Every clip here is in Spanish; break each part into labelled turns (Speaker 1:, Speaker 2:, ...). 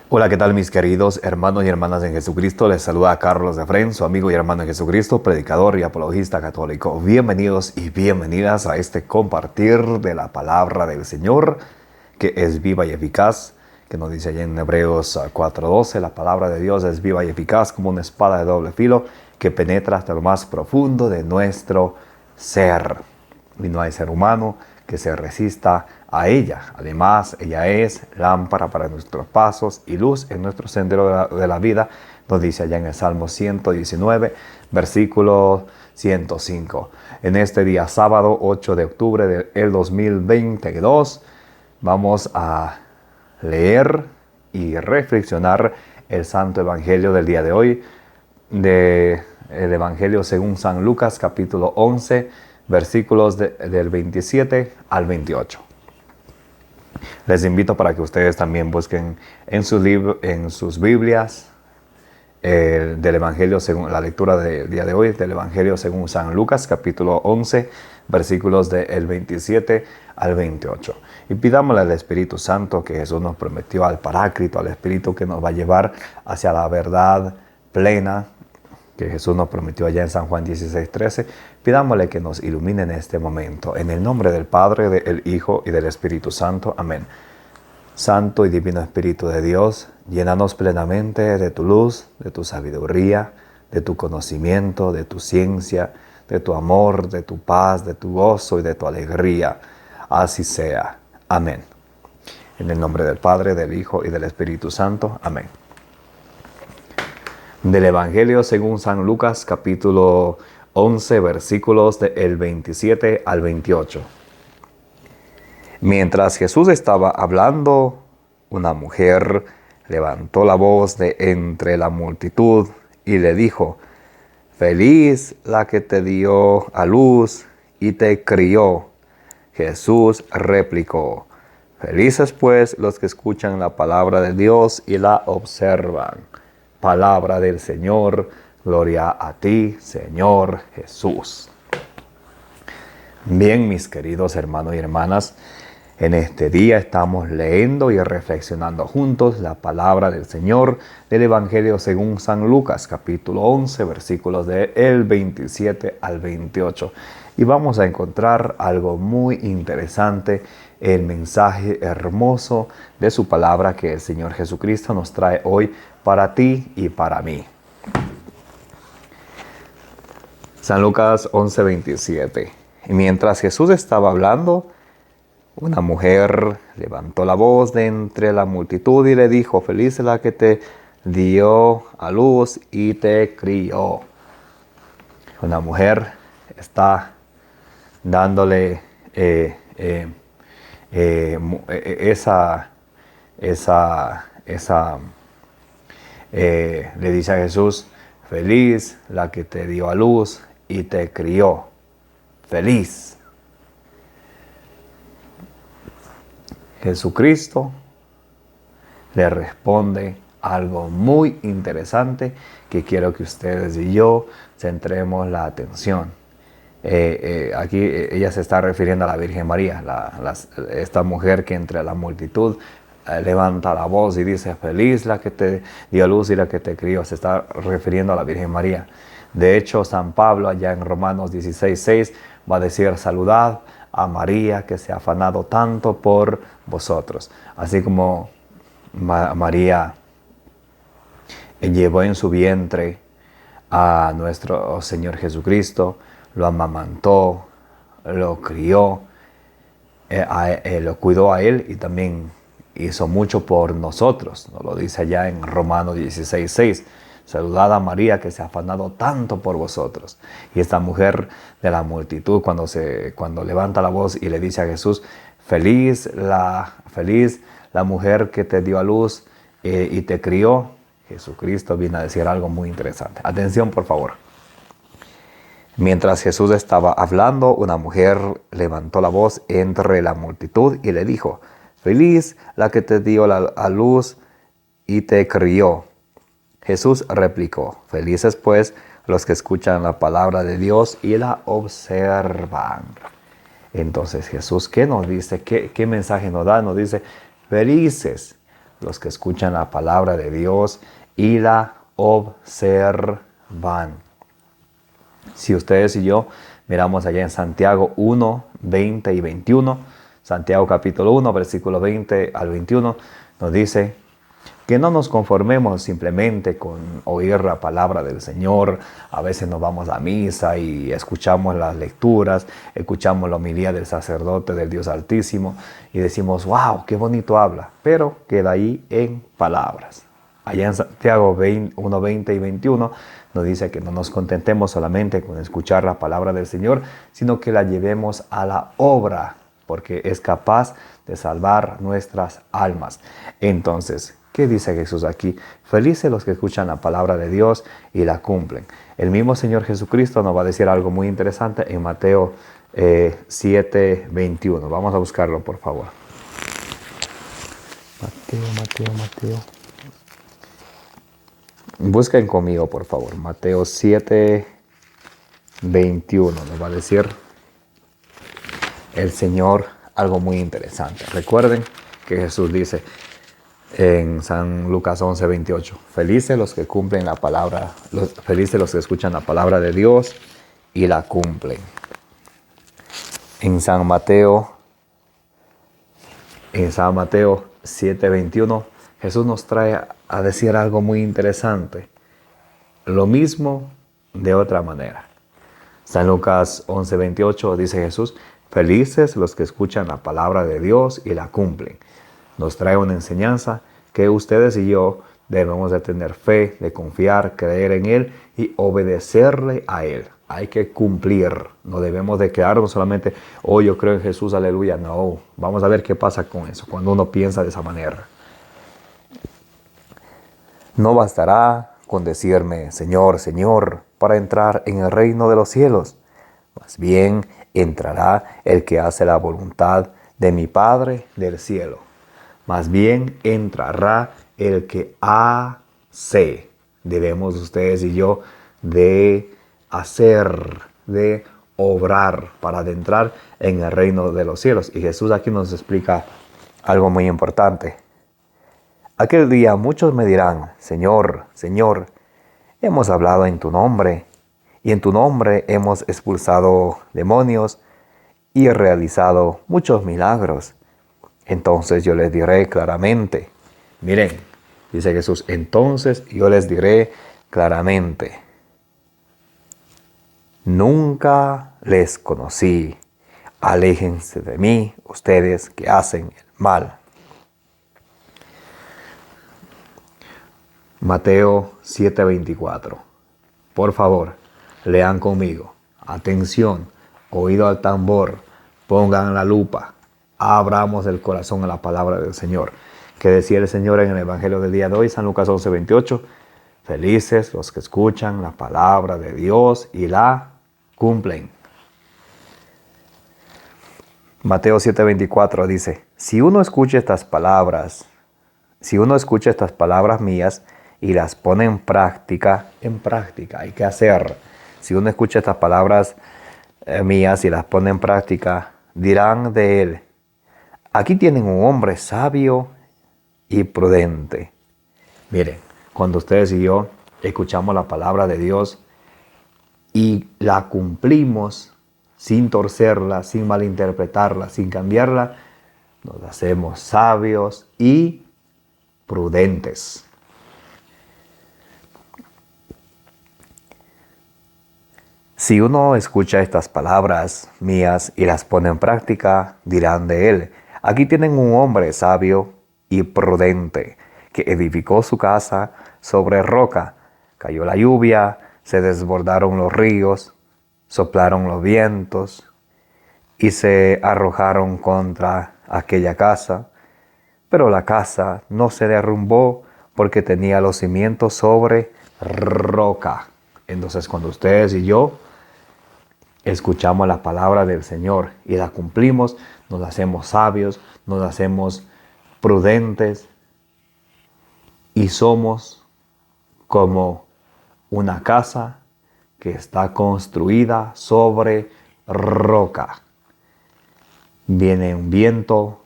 Speaker 1: Hola, ¿qué tal mis queridos hermanos y hermanas en Jesucristo? Les saluda Carlos de Fren, su amigo y hermano en Jesucristo, predicador y apologista católico. Bienvenidos y bienvenidas a este compartir de la palabra del Señor, que es viva y eficaz, que nos dice allá en Hebreos 4:12, la palabra de Dios es viva y eficaz como una espada de doble filo que penetra hasta lo más profundo de nuestro ser. Y no hay ser humano que se resista a ella. Además, ella es lámpara para nuestros pasos y luz en nuestro sendero de la vida, nos dice allá en el Salmo 119, versículo 105. En este día sábado 8 de octubre del 2022, vamos a leer y reflexionar el Santo Evangelio del día de hoy, del Evangelio según San Lucas, capítulo 11, versículos del 27 al 28. Les invito para que ustedes también busquen en sus Biblias del Evangelio según la lectura del día de hoy, del Evangelio según San Lucas, capítulo 11, versículos del 27 al 28. Y pidámosle al Espíritu Santo que Jesús nos prometió, al Paráclito, al Espíritu que nos va a llevar hacia la verdad plena, que Jesús nos prometió allá en San Juan 16:13, pidámosle que nos ilumine en este momento. En el nombre del Padre, del Hijo y del Espíritu Santo. Amén. Santo y divino Espíritu de Dios, llénanos plenamente de tu luz, de tu sabiduría, de tu conocimiento, de tu ciencia, de tu amor, de tu paz, de tu gozo y de tu alegría. Así sea. Amén. En el nombre del Padre, del Hijo y del Espíritu Santo. Amén. Del Evangelio según San Lucas, capítulo 11, versículos del 27 al 28. Mientras Jesús estaba hablando, una mujer levantó la voz de entre la multitud y le dijo: «Feliz la que te dio a luz y te crió». Jesús replicó: «Felices pues los que escuchan la palabra de Dios y la observan». Palabra del Señor, gloria a ti, Señor Jesús. Bien, mis queridos hermanos y hermanas, en este día estamos leyendo y reflexionando juntos la palabra del Señor del Evangelio según San Lucas, capítulo 11, versículos del 27 al 28. Y vamos a encontrar algo muy interesante, el mensaje hermoso de su palabra que el Señor Jesucristo nos trae hoy para ti y para mí. San Lucas 11:27. Y mientras Jesús estaba hablando, una mujer levantó la voz de entre la multitud y le dijo: «Feliz es la que te dio a luz y te crió». Una mujer está dándole le dice a Jesús: «Feliz la que te dio a luz y te crió». Feliz. Jesucristo le responde algo muy interesante que quiero que ustedes y yo centremos la atención. Aquí ella se está refiriendo a la Virgen María, esta mujer que entre la multitud levanta la voz y dice: «Feliz la que te dio a luz y la que te crió». Se está refiriendo a la Virgen María. De hecho, San Pablo allá en Romanos 16:6 va a decir: «Saludad a María que se ha afanado tanto por vosotros». Así como María llevó en su vientre a nuestro Señor Jesucristo, lo amamantó, lo crió, lo cuidó a él y también hizo mucho por nosotros. Nos lo dice allá en Romanos 16:6. «Saludad a María que se ha afanado tanto por vosotros». Y esta mujer de la multitud, cuando levanta la voz y le dice a Jesús: feliz la mujer que te dio a luz y te crió», Jesucristo viene a decir algo muy interesante. Atención, por favor. Mientras Jesús estaba hablando, una mujer levantó la voz entre la multitud y le dijo: «Feliz la que te dio a luz y te crió». Jesús replicó: «Felices pues los que escuchan la palabra de Dios y la observan». Entonces Jesús, ¿qué nos dice? ¿Qué mensaje nos da? Nos dice: felices los que escuchan la palabra de Dios y la observan. Si ustedes y yo miramos allá en Santiago 1, 20 y 21, Santiago capítulo 1, versículo 20 al 21, nos dice que no nos conformemos simplemente con oír la palabra del Señor. A veces nos vamos a misa y escuchamos las lecturas, escuchamos la homilía del sacerdote del Dios Altísimo y decimos, wow, qué bonito habla, pero queda ahí en palabras. Allá en Santiago 1, 20 y 21 nos dice que no nos contentemos solamente con escuchar la palabra del Señor, sino que la llevemos a la obra, porque es capaz de salvar nuestras almas. Entonces, ¿qué dice Jesús aquí? Felices los que escuchan la palabra de Dios y la cumplen. El mismo Señor Jesucristo nos va a decir algo muy interesante en Mateo 7, 21. Vamos a buscarlo, por favor. Mateo. Busquen conmigo, por favor. Mateo 7, 21. Nos va a decir el Señor algo muy interesante. Recuerden que Jesús dice en San Lucas 11, 28, felices los que cumplen la palabra, felices los que escuchan la palabra de Dios y la cumplen. En San Mateo 7, 21, Jesús nos trae a decir algo muy interesante. Lo mismo de otra manera. San Lucas 11, 28 dice Jesús, felices los que escuchan la palabra de Dios y la cumplen. Nos trae una enseñanza que ustedes y yo debemos de tener fe, de confiar, creer en Él y obedecerle a Él. Hay que cumplir. No debemos de quedarnos solamente, oh, yo creo en Jesús, aleluya. No, vamos a ver qué pasa con eso cuando uno piensa de esa manera. No bastará con decirme, Señor, Señor, para entrar en el reino de los cielos. Más bien entrará el que hace la voluntad de mi Padre del cielo. Más bien entrará el que hace. Debemos ustedes y yo de hacer, de obrar para adentrar en el reino de los cielos. Y Jesús aquí nos explica algo muy importante. Aquel día muchos me dirán, Señor, Señor, hemos hablado en tu nombre, y en tu nombre hemos expulsado demonios y realizado muchos milagros. Entonces yo les diré claramente, miren, dice Jesús, entonces yo les diré claramente, nunca les conocí, aléjense de mí, ustedes que hacen el mal. Mateo 7:24. Por favor, lean conmigo. Atención, oído al tambor, pongan la lupa, abramos el corazón a la palabra del Señor. Que decía el Señor en el Evangelio del día de hoy, San Lucas 11:28. Felices los que escuchan la palabra de Dios y la cumplen. Mateo 7:24 dice, si uno escucha estas palabras mías, y las pone en práctica, hay que hacer. Si uno escucha estas palabras mías y las pone en práctica, dirán de él, aquí tienen un hombre sabio y prudente. Miren, cuando ustedes y yo escuchamos la palabra de Dios y la cumplimos sin torcerla, sin malinterpretarla, sin cambiarla, nos hacemos sabios y prudentes. Si uno escucha estas palabras mías y las pone en práctica, dirán de él, aquí tienen un hombre sabio y prudente, que edificó su casa sobre roca. Cayó la lluvia, se desbordaron los ríos, soplaron los vientos y se arrojaron contra aquella casa. Pero la casa no se derrumbó porque tenía los cimientos sobre roca. Entonces, cuando ustedes y yo escuchamos la palabra del Señor y la cumplimos, nos hacemos sabios, nos hacemos prudentes y somos como una casa que está construida sobre roca. Viene un viento,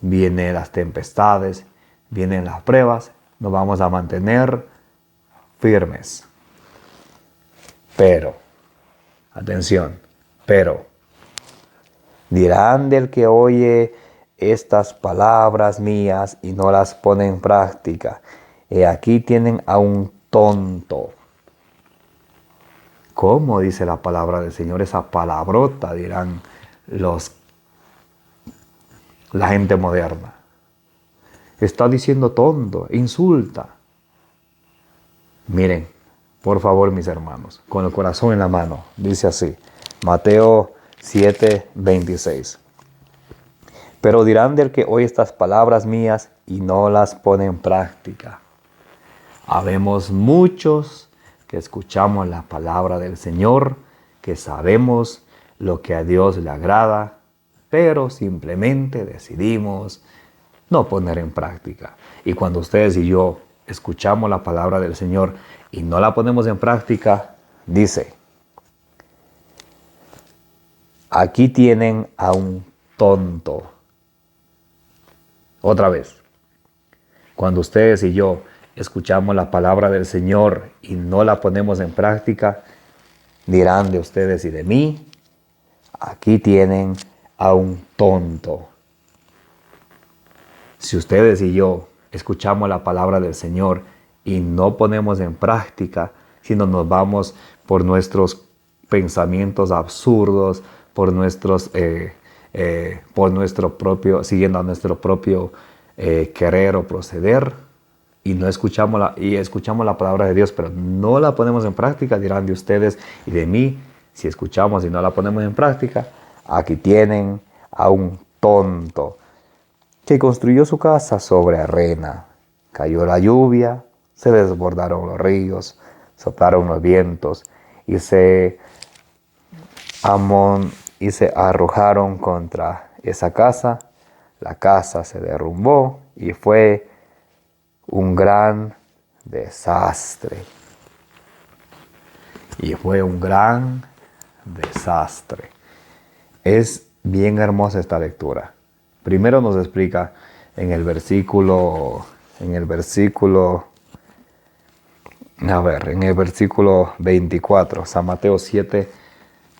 Speaker 1: vienen las tempestades, vienen las pruebas, nos vamos a mantener firmes. Pero, atención, pero, dirán del que oye estas palabras mías y no las pone en práctica. Y aquí tienen a un tonto. ¿Cómo dice la palabra del Señor? Esa palabrota, dirán la gente moderna. Está diciendo tonto, insulta. Miren, por favor, mis hermanos, con el corazón en la mano, dice así, Mateo 7:26. Pero dirán del que oye estas palabras mías y no las pone en práctica. Habemos muchos que escuchamos la palabra del Señor, que sabemos lo que a Dios le agrada, pero simplemente decidimos no poner en práctica. Y cuando ustedes y yo escuchamos la palabra del Señor y no la ponemos en práctica, dice, aquí tienen a un tonto. Otra vez, cuando ustedes y yo escuchamos la palabra del Señor y no la ponemos en práctica, dirán de ustedes y de mí, aquí tienen a un tonto. Si ustedes y yo escuchamos la palabra del Señor y no ponemos en práctica, sino nos vamos por nuestros pensamientos absurdos, por nuestro propio, siguiendo a nuestro propio querer o proceder, y no escuchamos escuchamos la palabra de Dios, pero no la ponemos en práctica, dirán de ustedes y de mí, si escuchamos y no la ponemos en práctica, aquí tienen a un tonto que construyó su casa sobre arena. Cayó la lluvia, se desbordaron los ríos, soplaron los vientos y se arrojaron contra esa casa. La casa se derrumbó y fue un gran desastre. Y fue un gran desastre. Es bien hermosa esta lectura. Primero nos explica en el versículo 24, San Mateo 7,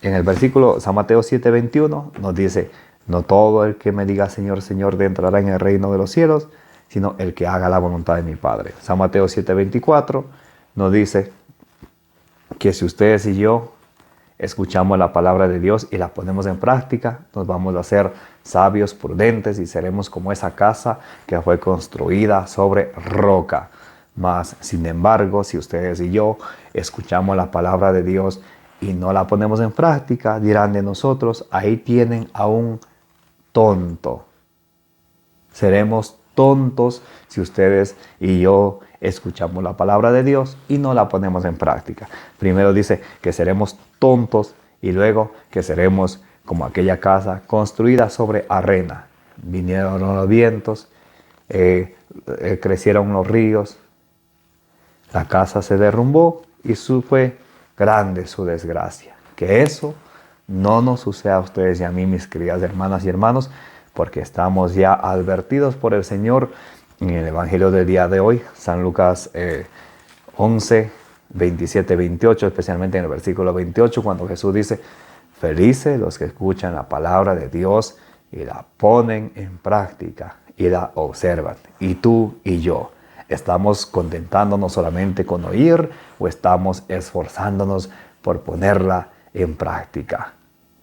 Speaker 1: San Mateo 7:21 nos dice, no todo el que me diga Señor, Señor entrará en el reino de los cielos, sino el que haga la voluntad de mi Padre. San Mateo 7:24 nos dice que si ustedes y yo escuchamos la palabra de Dios y la ponemos en práctica, nos vamos a hacer sabios, prudentes y seremos como esa casa que fue construida sobre roca. Mas, sin embargo, si ustedes y yo escuchamos la palabra de Dios y no la ponemos en práctica, dirán de nosotros, ahí tienen a un tonto. Seremos tontos si ustedes y yo escuchamos la palabra de Dios y no la ponemos en práctica. Primero dice que seremos tontos y luego que seremos como aquella casa construida sobre arena. Vinieron los vientos, crecieron los ríos, la casa se derrumbó y fue grande su desgracia. Que eso no nos suceda a ustedes y a mí, mis queridas hermanas y hermanos, porque estamos ya advertidos por el Señor en el Evangelio del día de hoy, San Lucas 11, 27, 28, especialmente en el versículo 28, cuando Jesús dice, felices los que escuchan la palabra de Dios y la ponen en práctica y la observan. Y tú y yo, ¿estamos contentándonos solamente con oír o estamos esforzándonos por ponerla en práctica?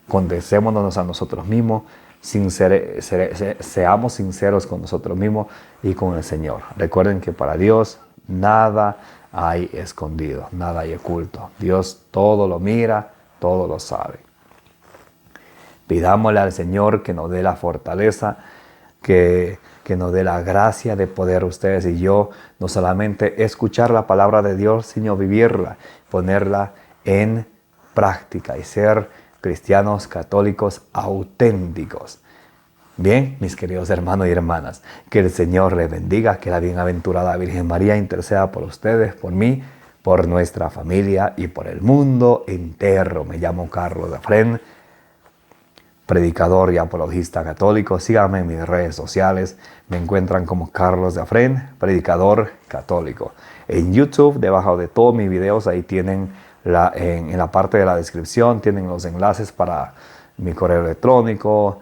Speaker 1: Condecémonos a nosotros mismos, seamos sinceros con nosotros mismos y con el Señor. Recuerden que para Dios nada hay escondido, nada hay oculto. Dios todo lo mira, todo lo sabe. Pidámosle al Señor que nos dé la fortaleza, que nos dé la gracia de poder ustedes y yo no solamente escuchar la palabra de Dios, sino vivirla, ponerla en práctica y ser cristianos católicos auténticos. Bien, mis queridos hermanos y hermanas, que el Señor les bendiga, que la bienaventurada Virgen María interceda por ustedes, por mí, por nuestra familia y por el mundo entero. Me llamo Carlos Efrén. predicador y apologista católico. Síganme en mis redes sociales. Me encuentran como Carlos Dafren, predicador católico. En YouTube, debajo de todos mis videos, ahí tienen en la parte de la descripción, tienen los enlaces para mi correo electrónico,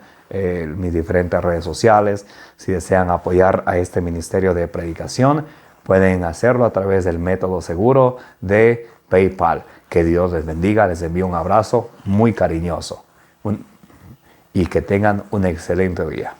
Speaker 1: mis diferentes redes sociales. Si desean apoyar a este ministerio de predicación, pueden hacerlo a través del método seguro de PayPal. Que Dios les bendiga, les envío un abrazo muy cariñoso y que tengan un excelente día.